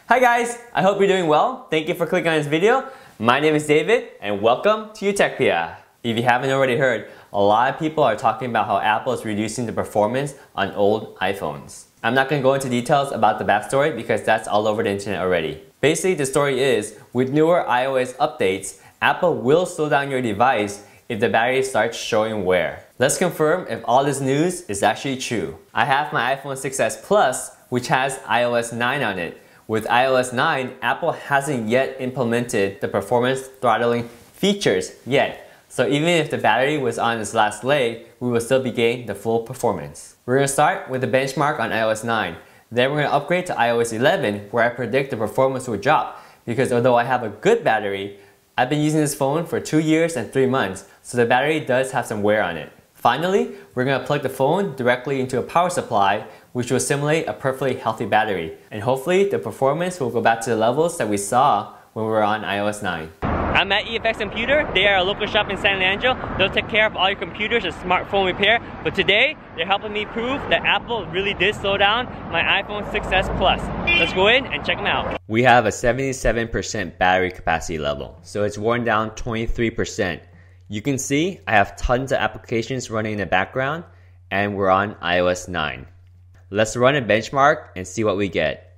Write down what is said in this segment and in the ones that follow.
Hi guys, I hope you're doing well. Thank you for clicking on this video. My name is David and welcome to UTECHPIA. If you haven't already heard, a lot of people are talking about how Apple is reducing the performance on old iPhones. I'm not going to go into details about the backstory because that's all over the internet already. Basically, the story is, with newer iOS updates, Apple will slow down your device if the battery starts showing wear. Let's confirm if all this news is actually true. I have my iPhone 6s Plus, which has iOS 9 on it. With iOS 9, Apple hasn't yet implemented the performance throttling features yet. So even if the battery was on its last leg, we will still be getting the full performance. We're going to start with the benchmark on iOS 9. Then we're going to upgrade to iOS 11, where I predict the performance will drop. Because although I have a good battery, I've been using this phone for 2 years and 3 months, so the battery does have some wear on it. Finally, we're going to plug the phone directly into a power supply, which will simulate a perfectly healthy battery. And hopefully the performance will go back to the levels that we saw when we were on iOS 9. I'm at UFX Computer. They are a local shop in San Leandro. They'll take care of all your computers and smartphone repair. But today, they're helping me prove that Apple really did slow down my iPhone 6s Plus. Let's go in and check them out. We have a 77% battery capacity level, so it's worn down 23%. You can see I have tons of applications running in the background, and we're on iOS 9. Let's run a benchmark and see what we get.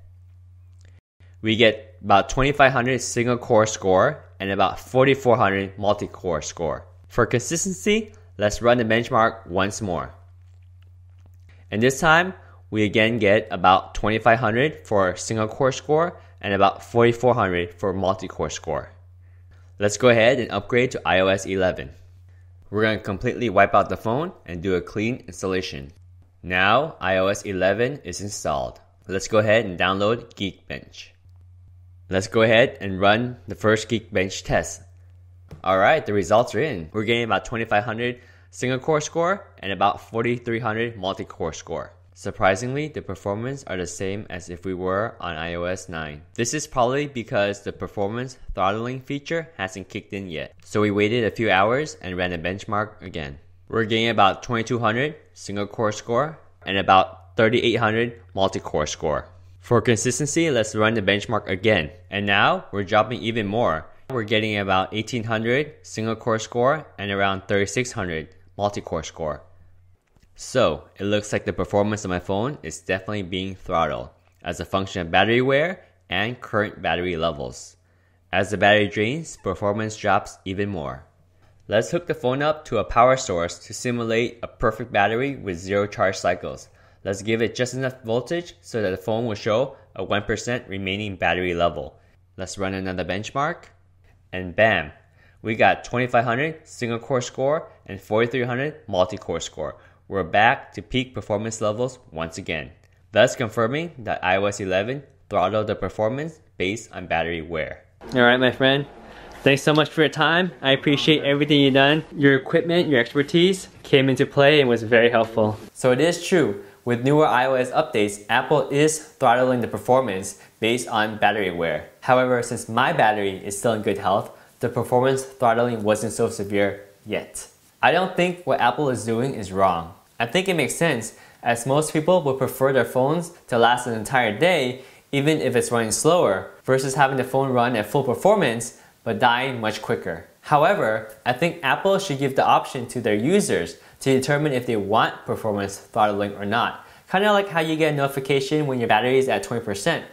We get about 2500 single core score and about 4400 multi-core score. For consistency, let's run the benchmark once more. And this time, we again get about 2500 for single core score and about 4400 for multi-core score. Let's go ahead and upgrade to iOS 11. We're going to completely wipe out the phone and do a clean installation. Now iOS 11 is installed. Let's go ahead and download Geekbench. Let's go ahead and run the first Geekbench test. Alright, the results are in. We're getting about 2500 single core score and about 4300 multi-core score. Surprisingly, the performance are the same as if we were on iOS 9. This is probably because the performance throttling feature hasn't kicked in yet. So we waited a few hours and ran a benchmark again. We're getting about 2200 single core score and about 3800 multi-core score. For consistency, let's run the benchmark again. And now, we're dropping even more. We're getting about 1800 single core score and around 3600 multi-core score. So, it looks like the performance of my phone is definitely being throttled as a function of battery wear and current battery levels. As the battery drains, performance drops even more. Let's hook the phone up to a power source to simulate a perfect battery with 0 charge cycles. Let's give it just enough voltage so that the phone will show a 1% remaining battery level. Let's run another benchmark, and bam! We got 2500 single core score and 4300 multi-core score. We're back to peak performance levels once again, thus confirming that iOS 11 throttled the performance based on battery wear. Alright my friend, thanks so much for your time. I appreciate everything you've done. Your equipment, your expertise came into play and was very helpful. So it is true. With newer iOS updates, Apple is throttling the performance based on battery wear. However, since my battery is still in good health, the performance throttling wasn't so severe yet. I don't think what Apple is doing is wrong. I think it makes sense, as most people would prefer their phones to last an entire day even if it's running slower, versus having the phone run at full performance but dying much quicker. However, I think Apple should give the option to their users to determine if they want performance throttling or not. Kind of like how you get a notification when your battery is at 20%.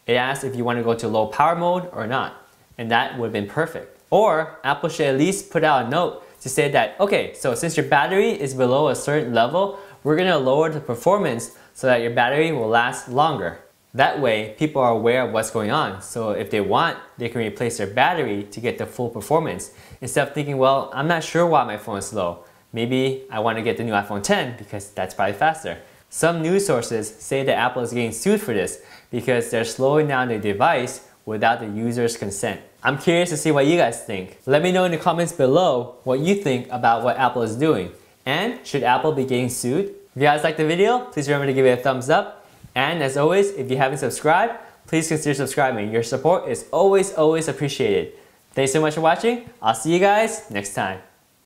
It asks if you want to go to low power mode or not, and that would have been perfect. Or Apple should at least put out a note to say that, okay, so since your battery is below a certain level, we're going to lower the performance so that your battery will last longer. That way, people are aware of what's going on, so if they want, they can replace their battery to get the full performance, instead of thinking, well, I'm not sure why my phone is slow. Maybe I want to get the new iPhone 10 because that's probably faster. Some news sources say that Apple is getting sued for this because they're slowing down the device without the user's consent. I'm curious to see what you guys think. Let me know in the comments below what you think about what Apple is doing. And should Apple be getting sued? If you guys liked the video, please remember to give it a thumbs up. And as always, if you haven't subscribed, please consider subscribing. Your support is always appreciated. Thanks so much for watching. I'll see you guys next time.